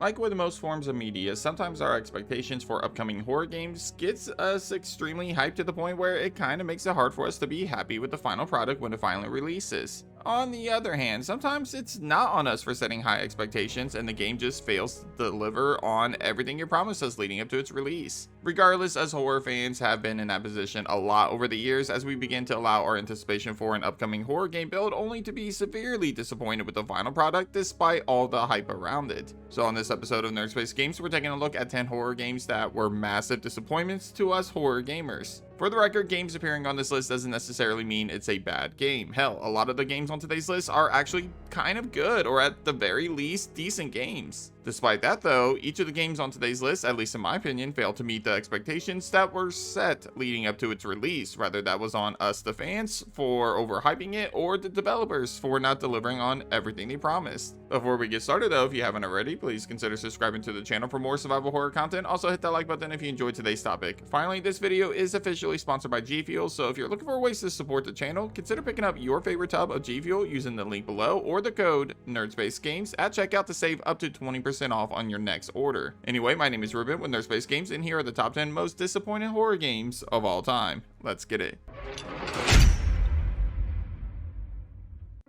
Like with most forms of media, sometimes our expectations for upcoming horror games gets us extremely hyped to the point where it kind of makes it hard for us to be happy with the final product when it finally releases. On the other hand, sometimes it's not on us for setting high expectations and the game just fails to deliver on everything it promised us leading up to its release. Regardless, us horror fans have been in that position a lot over the years as we begin to allow our anticipation for an upcoming horror game build only to be severely disappointed with the final product despite all the hype around it. So on this episode of Nerd Space Games, we're taking a look at 10 horror games that were massive disappointments to us horror gamers. For the record, games appearing on this list doesn't necessarily mean it's a bad game. Hell, a lot of the games on today's list are actually kind of good, or at the very least, decent games. Despite that though, each of the games on today's list, at least in my opinion, failed to meet the expectations that were set leading up to its release. Whether that was on us the fans for overhyping it, or the developers for not delivering on everything they promised. Before we get started though, if you haven't already, please consider subscribing to the channel for more survival horror content. Also hit that like button if you enjoyed today's topic. Finally, this video is officially sponsored by G Fuel, so if you're looking for ways to support the channel, consider picking up your favorite tub of G Fuel using the link below or the code NerdSpaceGames at checkout to save up to 20% off on your next order. Anyway, my name is Ruben with Nerd Space Games, and here are the top 10 most disappointing horror games of all time. Let's get it.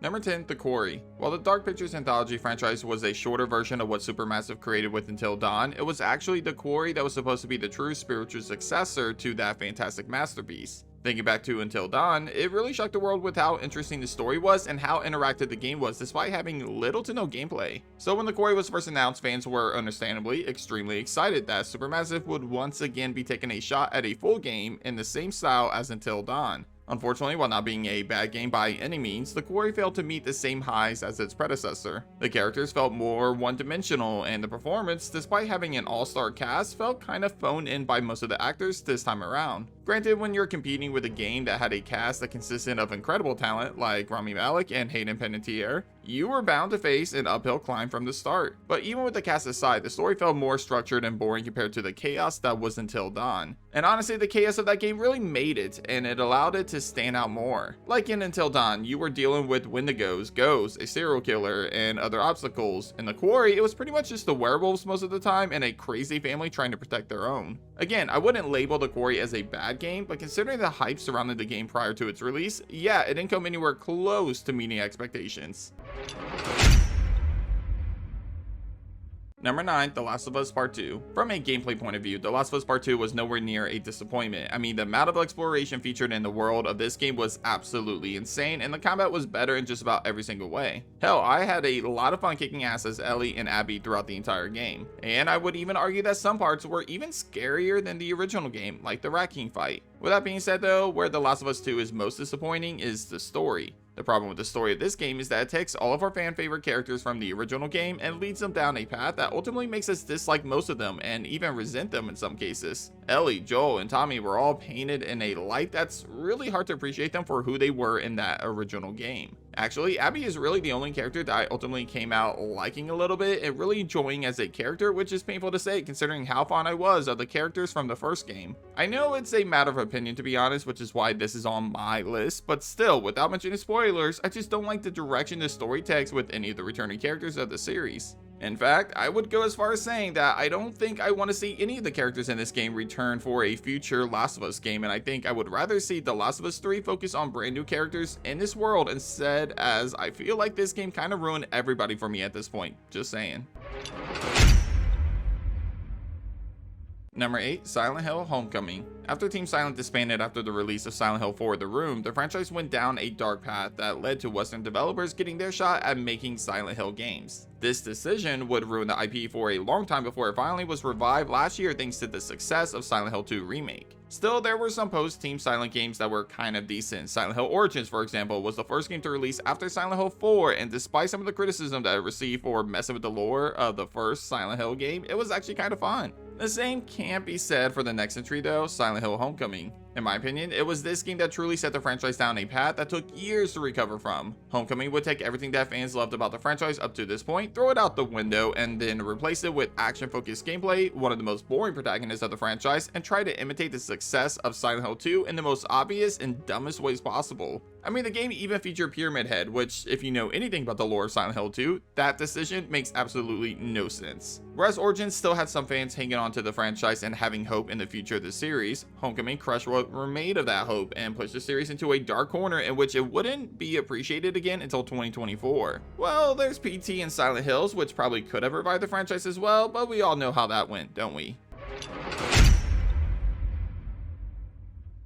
Number 10, The Quarry. While the Dark Pictures anthology franchise was a shorter version of what Supermassive created with Until Dawn, it was actually The Quarry that was supposed to be the true spiritual successor to that fantastic masterpiece. Thinking back to Until Dawn, it really shocked the world with how interesting the story was and how interactive the game was despite having little to no gameplay. So when The Quarry was first announced, fans were understandably extremely excited that Supermassive would once again be taking a shot at a full game in the same style as Until Dawn. Unfortunately, while not being a bad game by any means, The Quarry failed to meet the same highs as its predecessor. The characters felt more one-dimensional, and the performance, despite having an all-star cast, felt kind of phoned in by most of the actors this time around. Granted, when you're competing with a game that had a cast that consisted of incredible talent like Rami Malek and Hayden Panettiere, you were bound to face an uphill climb from the start. But even with the cast aside, the story felt more structured and boring compared to the chaos that was Until Dawn. And honestly, the chaos of that game really made it, and it allowed it to stand out more. Like in Until Dawn, you were dealing with Wendigos, ghosts, a serial killer, and other obstacles. In The Quarry, it was pretty much just the werewolves most of the time and a crazy family trying to protect their own. Again, I wouldn't label The Quarry as a bad game, but considering the hype surrounding the game prior to its release, yeah, it didn't come anywhere close to meeting expectations. Number 9, The Last of Us Part 2. From a gameplay point of view, The Last of Us Part 2 was nowhere near a disappointment. I mean, the amount of exploration featured in the world of this game was absolutely insane, and the combat was better in just about every single way. Hell, I had a lot of fun kicking ass as Ellie and Abby throughout the entire game. And I would even argue that some parts were even scarier than the original game, like the Rat King fight. With that being said though, where The Last of Us 2 is most disappointing is the story. The problem with the story of this game is that it takes all of our fan favorite characters from the original game and leads them down a path that ultimately makes us dislike most of them and even resent them in some cases. Ellie, Joel, and Tommy were all painted in a light that's really hard to appreciate them for who they were in that original game. Actually, Abby is really the only character that I ultimately came out liking a little bit and really enjoying as a character, which is painful to say considering how fond I was of the characters from the first game. I know it's a matter of opinion to be honest, which is why this is on my list, but still, without mentioning spoilers, I just don't like the direction the story takes with any of the returning characters of the series. In fact, I would go as far as saying that I don't think I want to see any of the characters in this game return for a future Last of Us game, and I think I would rather see The Last of Us 3 focus on brand new characters in this world instead, as I feel like this game kind of ruined everybody for me at this point. Just saying. Number 8, Silent Hill Homecoming. After Team Silent disbanded after the release of Silent Hill 4: The Room, the franchise went down a dark path that led to Western developers getting their shot at making Silent Hill games. This decision would ruin the IP for a long time before it finally was revived last year thanks to the success of Silent Hill 2 Remake. Still, there were some post-Team Silent games that were kind of decent. Silent Hill Origins, for example, was the first game to release after Silent Hill 4, and despite some of the criticism that it received for messing with the lore of the first Silent Hill game, it was actually kind of fun. The same can't be said for the next entry though, Silent Hill Homecoming. In my opinion, it was this game that truly set the franchise down a path that took years to recover from. Homecoming would take everything that fans loved about the franchise up to this point, throw it out the window, and then replace it with action-focused gameplay, one of the most boring protagonists of the franchise, and try to imitate the success of Silent Hill 2 in the most obvious and dumbest ways possible. I mean, the game even featured Pyramid Head, which, if you know anything about the lore of Silent Hill 2, that decision makes absolutely no sense. Whereas Origins still had some fans hanging on to the franchise and having hope in the future of the series, Homecoming crushed what remained of that hope and pushed the series into a dark corner in which it wouldn't be appreciated again until 2024. Well, there's PT and Silent Hills, which probably could have revived the franchise as well, but we all know how that went, don't we?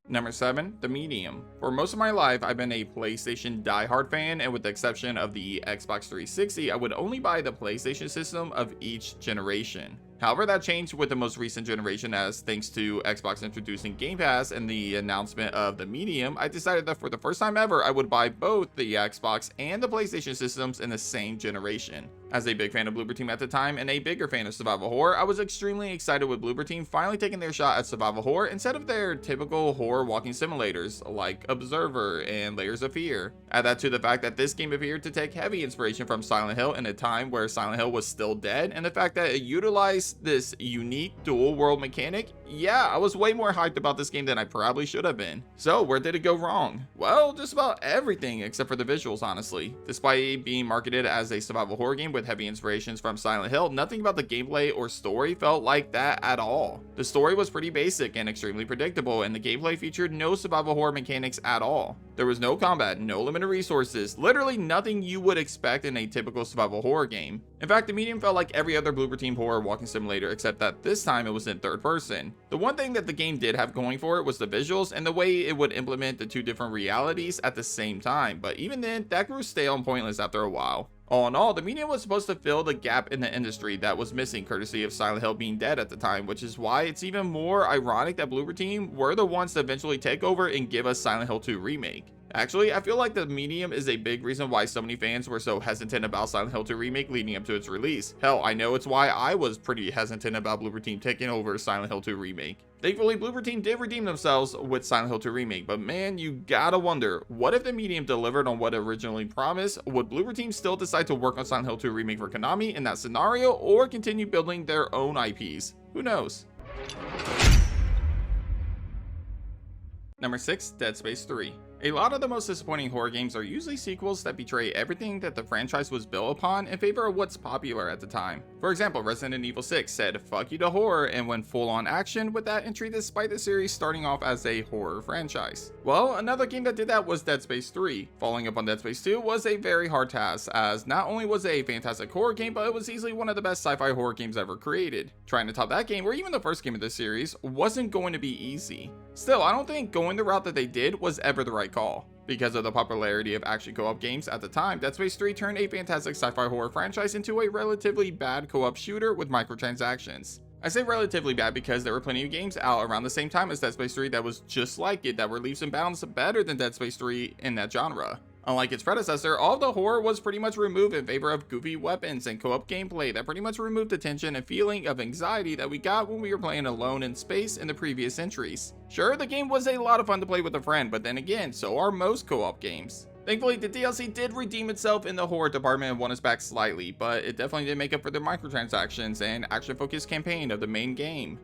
Number 7, The Medium. For most of my life, I've been a PlayStation diehard fan, and with the exception of the Xbox 360, I would only buy the PlayStation system of each generation. However, that changed with the most recent generation, as thanks to Xbox introducing Game Pass and the announcement of the Medium, I decided that for the first time ever, I would buy both the Xbox and the PlayStation systems in the same generation. As a big fan of Bloober Team at the time and a bigger fan of survival horror, I was extremely excited with Bloober Team finally taking their shot at survival horror instead of their typical horror walking simulators like Observer and Layers of Fear. Add that to the fact that this game appeared to take heavy inspiration from Silent Hill in a time where Silent Hill was still dead, and the fact that it utilized this unique dual world mechanic. Yeah, I was way more hyped about this game than I probably should have been. So where did it go wrong? Well, just about everything except for the visuals, honestly. Despite being marketed as a survival horror game with heavy inspirations from Silent Hill, nothing about the gameplay or story felt like that at all. The story was pretty basic and extremely predictable, and the gameplay featured no survival horror mechanics at all. There was no combat, no limited resources, literally nothing you would expect in a typical survival horror game. In fact, the Medium felt like every other Bloober Team horror walking simulator, except that this time it was in third person. The one thing that the game did have going for it was the visuals and the way it would implement the two different realities at the same time, but even then, that grew stale and pointless after a while. All in all, the Medium was supposed to fill the gap in the industry that was missing courtesy of Silent Hill being dead at the time, which is why it's even more ironic that Bloober Team were the ones to eventually take over and give us Silent Hill 2 Remake. Actually, I feel like the Medium is a big reason why so many fans were so hesitant about Silent Hill 2 Remake leading up to its release. Hell, I know it's why I was pretty hesitant about Bloober Team taking over Silent Hill 2 Remake. Thankfully, Bloober Team did redeem themselves with Silent Hill 2 Remake, but man, you gotta wonder, what if the Medium delivered on what it originally promised? Would Bloober Team still decide to work on Silent Hill 2 Remake for Konami in that scenario, or continue building their own IPs? Who knows? Number 6, Dead Space 3. A lot of the most disappointing horror games are usually sequels that betray everything that the franchise was built upon in favor of what's popular at the time. For example, Resident Evil 6 said fuck you to horror and went full on action with that entry despite the series starting off as a horror franchise. Well, another game that did that was Dead Space 3. Following up on Dead Space 2 was a very hard task, as not only was it a fantastic horror game, but it was easily one of the best sci-fi horror games ever created. Trying to top that game, or even the first game of the series, wasn't going to be easy. Still, I don't think going the route that they did was ever the right call. Because of the popularity of action co-op games at the time, Dead Space 3 turned a fantastic sci-fi horror franchise into a relatively bad co-op shooter with microtransactions. I say relatively bad because there were plenty of games out around the same time as Dead Space 3 that was just like it, that were leaps and bounds better than Dead Space 3 in that genre. Unlike its predecessor, all of the horror was pretty much removed in favor of goofy weapons and co-op gameplay that pretty much removed the tension and feeling of anxiety that we got when we were playing alone in space in the previous entries. Sure, the game was a lot of fun to play with a friend, but then again, so are most co-op games. Thankfully, the DLC did redeem itself in the horror department and won us back slightly, but it definitely did make up for the microtransactions and action-focused campaign of the main game.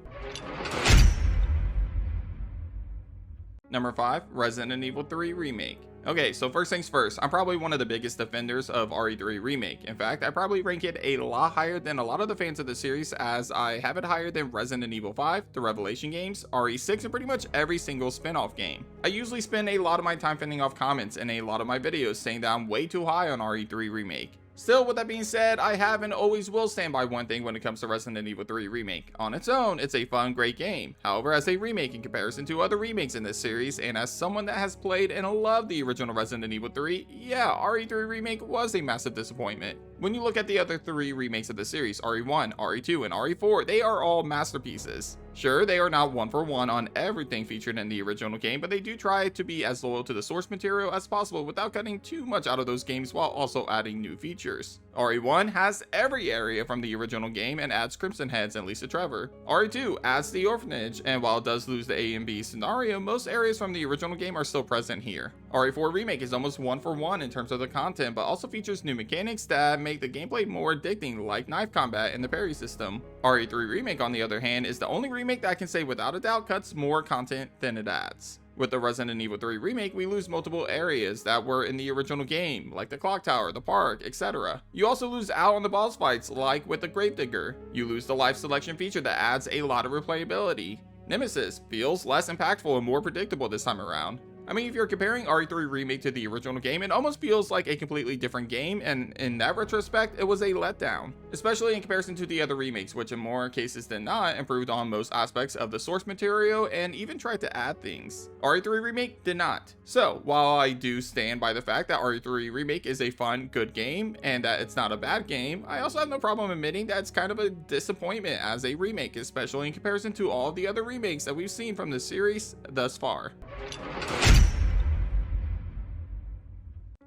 Number 5, Resident Evil 3 Remake. Okay, so first things first, I'm probably one of the biggest defenders of RE3 Remake. In fact, I probably rank it a lot higher than a lot of the fans of the series, as I have it higher than Resident Evil 5, the Revelation games, RE6, and pretty much every single spin-off game. I usually spend a lot of my time fending off comments in a lot of my videos saying that I'm way too high on RE3 Remake. Still, with that being said, I have and always will stand by one thing when it comes to Resident Evil 3 Remake. On its own, it's a fun, great game. However, as a remake in comparison to other remakes in this series, and as someone that has played and loved the original Resident Evil 3, yeah, RE3 Remake was a massive disappointment. When you look at the other 3 remakes of the series, RE1, RE2, and RE4, they are all masterpieces. Sure, they are not one for one on everything featured in the original game, but they do try to be as loyal to the source material as possible without cutting too much out of those games while also adding new features. RE1 has every area from the original game and adds Crimson Heads and Lisa Trevor. RE2 adds the orphanage, and while it does lose the A and B scenario, most areas from the original game are still present here. RE4 Remake is almost one for one in terms of the content, but also features new mechanics that make the gameplay more addicting, like knife combat and the parry system. RE3 Remake, on the other hand, is the only remake that I can say without a doubt cuts more content than it adds. With the Resident Evil 3 remake, we lose multiple areas that were in the original game, like the clock tower, the park, etc. You also lose out on the boss fights, like with the Gravedigger. You lose the life selection feature that adds a lot of replayability. Nemesis feels less impactful and more predictable this time around. I mean, if you're comparing RE3 Remake to the original game, it almost feels like a completely different game, and in that retrospect, it was a letdown. Especially in comparison to the other remakes, which in more cases than not, improved on most aspects of the source material and even tried to add things. RE3 Remake did not. So, while I do stand by the fact that RE3 Remake is a fun, good game, and that it's not a bad game, I also have no problem admitting that it's kind of a disappointment as a remake, especially in comparison to all the other remakes that we've seen from the series thus far.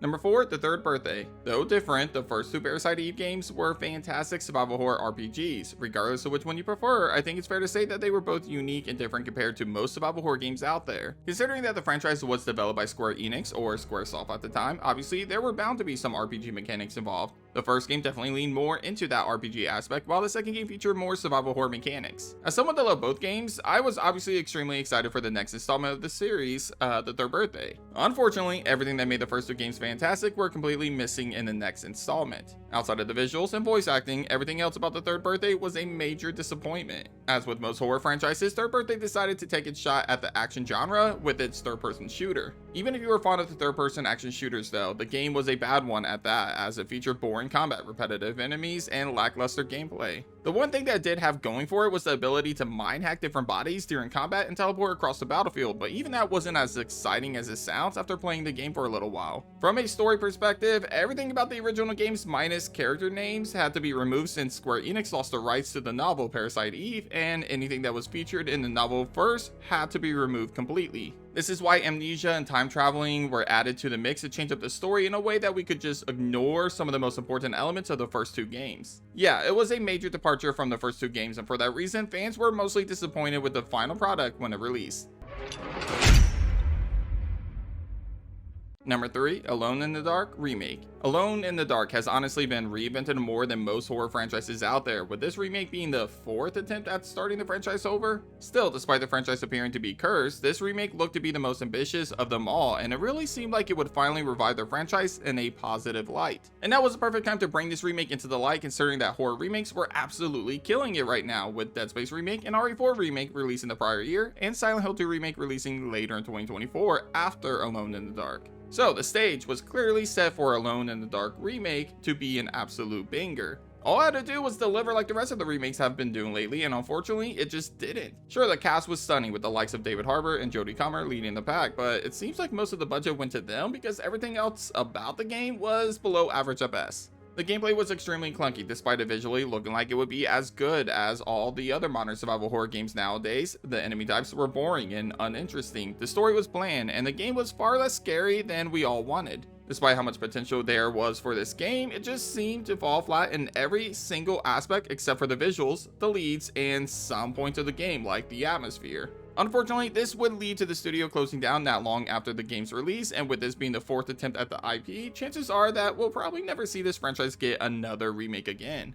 Number 4, The Third Birthday. Though different, the first two Parasite Eve games were fantastic survival horror RPGs. Regardless of which one you prefer, I think it's fair to say that they were both unique and different compared to most survival horror games out there. Considering that the franchise was developed by Square Enix, or Squaresoft at the time, obviously there were bound to be some RPG mechanics involved. The first game definitely leaned more into that RPG aspect, while the second game featured more survival horror mechanics. As someone that loved both games, I was obviously extremely excited for the next installment of the series, The Third Birthday. Unfortunately, everything that made the first two games fantastic were completely missing in the next installment. Outside of the visuals and voice acting, everything else about The Third Birthday was a major disappointment. As with most horror franchises, Third Birthday decided to take its shot at the action genre with its third-person shooter. Even if you were fond of the third-person action shooters though, the game was a bad one at that, as it featured boring combat, repetitive enemies, and lackluster gameplay. The one thing that it did have going for it was the ability to mind hack different bodies during combat and teleport across the battlefield, but even that wasn't as exciting as it sounds after playing the game for a little while. From a story perspective, everything about the original games minus character names had to be removed since Square Enix lost the rights to the novel Parasite Eve, and anything that was featured in the novel first had to be removed completely. This is why amnesia and time traveling were added to the mix to change up the story in a way that we could just ignore some of the most important elements of the first two games. Yeah, it was a major departure from the first two games, and for that reason, fans were mostly disappointed with the final product when it released. Number 3, Alone in the Dark Remake. Alone in the Dark has honestly been reinvented more than most horror franchises out there, with this remake being the 4th attempt at starting the franchise over. Still, despite the franchise appearing to be cursed, this remake looked to be the most ambitious of them all, and it really seemed like it would finally revive the franchise in a positive light. And that was the perfect time to bring this remake into the light, considering that horror remakes were absolutely killing it right now, with Dead Space Remake and RE4 Remake releasing the prior year, and Silent Hill 2 Remake releasing later in 2024 after Alone in the Dark. So the stage was clearly set for Alone in the Dark Remake to be an absolute banger. All I had to do was deliver like the rest of the remakes have been doing lately, and unfortunately, it just didn't. Sure, the cast was stunning with the likes of David Harbour and Jodie Comer leading the pack, but it seems like most of the budget went to them because everything else about the game was below average at best. The gameplay was extremely clunky, despite it visually looking like it would be as good as all the other modern survival horror games nowadays. The enemy types were boring and uninteresting, the story was bland, and the game was far less scary than we all wanted. Despite how much potential there was for this game, it just seemed to fall flat in every single aspect except for the visuals, the leads, and some points of the game like the atmosphere. Unfortunately, this would lead to the studio closing down not long after the game's release, and with this being the 4th attempt at the IP, chances are that we'll probably never see this franchise get another remake again.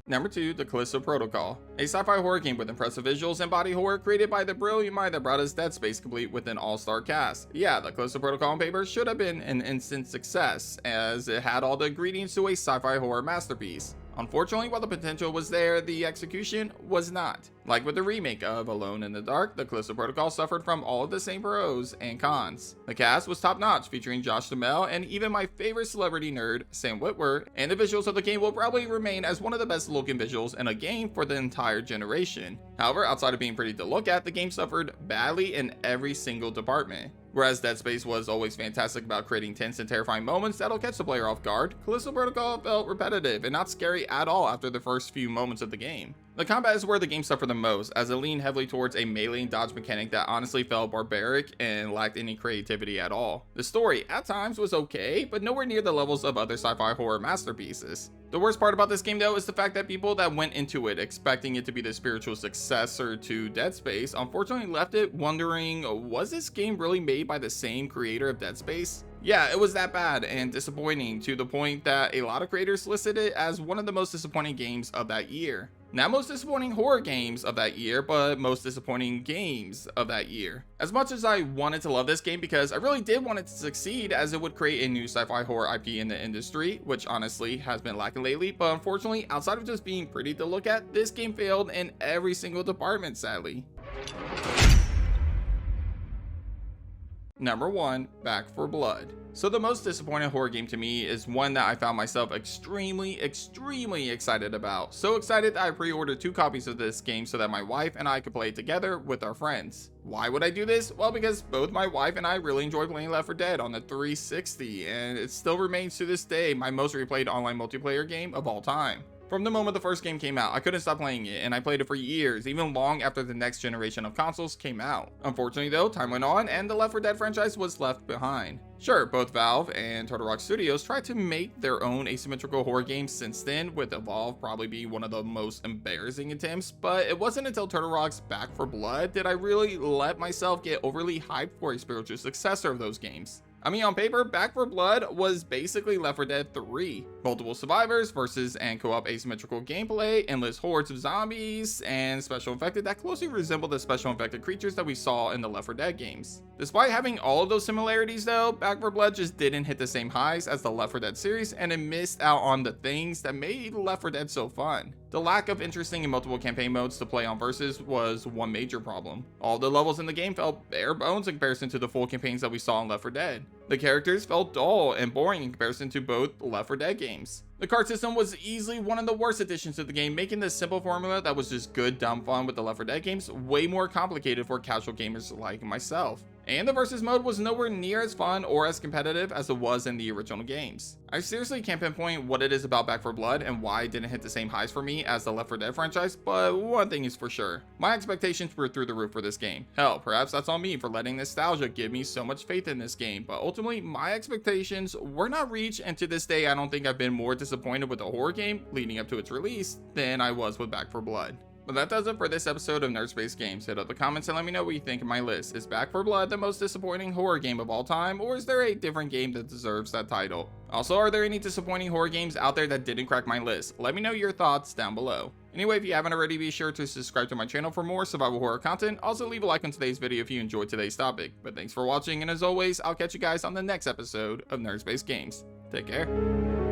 Number 2, The Callisto Protocol. A sci-fi horror game with impressive visuals and body horror created by the brilliant mind that brought us Dead Space, complete with an all-star cast. Yeah, The Callisto Protocol on paper should have been an instant success, as it had all the ingredients to a sci-fi horror masterpiece. Unfortunately, while the potential was there, the execution was not. Like with the remake of Alone in the Dark, The Callisto Protocol suffered from all of the same pros and cons. The cast was top-notch, featuring Josh Duhamel and even my favorite celebrity nerd, Sam Witwer, and the visuals of the game will probably remain as one of the best looking visuals in a game for the entire generation. However, outside of being pretty to look at, the game suffered badly in every single department. Whereas Dead Space was always fantastic about creating tense and terrifying moments that'll catch the player off guard, Callisto Protocol felt repetitive and not scary at all after the first few moments of the game. The combat is where the game suffered the most, as it leaned heavily towards a melee and dodge mechanic that honestly felt barbaric and lacked any creativity at all. The story, at times, was okay, but nowhere near the levels of other sci-fi horror masterpieces. The worst part about this game though is the fact that people that went into it expecting it to be the spiritual successor to Dead Space unfortunately left it wondering, was this game really made by the same creator of Dead Space? Yeah, it was that bad and disappointing, to the point that a lot of creators listed it as one of the most disappointing games of that year. Not most disappointing horror games of that year, but most disappointing games of that year. As much as I wanted to love this game because I really did want it to succeed, as it would create a new sci-fi horror IP in the industry, which honestly has been lacking lately, but unfortunately, outside of just being pretty to look at, this game failed in every single department, sadly. Number 1, Back 4 Blood. So the most disappointing horror game to me is one that I found myself extremely excited about. So excited that I pre-ordered 2 copies of this game so that my wife and I could play it together with our friends. Why would I do this? Well, because both my wife and I really enjoy playing Left 4 Dead on the 360, and it still remains to this day my most replayed online multiplayer game of all time. From the moment the first game came out, I couldn't stop playing it, and I played it for years, even long after the next generation of consoles came out. Unfortunately though, time went on and the Left 4 Dead franchise was left behind. Sure, both Valve and Turtle Rock Studios tried to make their own asymmetrical horror games since then, with Evolve probably being one of the most embarrassing attempts, but it wasn't until Turtle Rock's Back 4 Blood did I really let myself get overly hyped for a spiritual successor of those games. I mean, on paper, Back 4 Blood was basically Left 4 Dead 3. Multiple survivors versus and co-op asymmetrical gameplay, endless hordes of zombies, and special infected that closely resembled the special infected creatures that we saw in the Left 4 Dead games. Despite having all of those similarities though, Back 4 Blood just didn't hit the same highs as the Left 4 Dead series, and it missed out on the things that made Left 4 Dead so fun. The lack of interesting and multiple campaign modes to play on versus was one major problem. All the levels in the game felt bare bones in comparison to the full campaigns that we saw in Left 4 Dead. The characters felt dull and boring in comparison to both Left 4 Dead games. The card system was easily one of the worst additions to the game, making this simple formula that was just good dumb fun with the Left 4 Dead games way more complicated for casual gamers like myself. And the versus mode was nowhere near as fun or as competitive as it was in the original games. I seriously can't pinpoint what it is about Back 4 Blood and why it didn't hit the same highs for me as the Left 4 Dead franchise, but one thing is for sure, my expectations were through the roof for this game. Hell, perhaps that's on me for letting nostalgia give me so much faith in this game, but ultimately my expectations were not reached, and to this day I don't think I've been more disappointed with a horror game leading up to its release than I was with Back 4 Blood. But that does it for this episode of Nerdspace Games. Hit up the comments and let me know what you think of my list. Is Back 4 Blood the most disappointing horror game of all time, or is there a different game that deserves that title? Also, are there any disappointing horror games out there that didn't crack my list? Let me know your thoughts down below. Anyway, if you haven't already, be sure to subscribe to my channel for more survival horror content. Also, leave a like on today's video if you enjoyed today's topic. But thanks for watching, and as always, I'll catch you guys on the next episode of Nerdspace Games. Take care.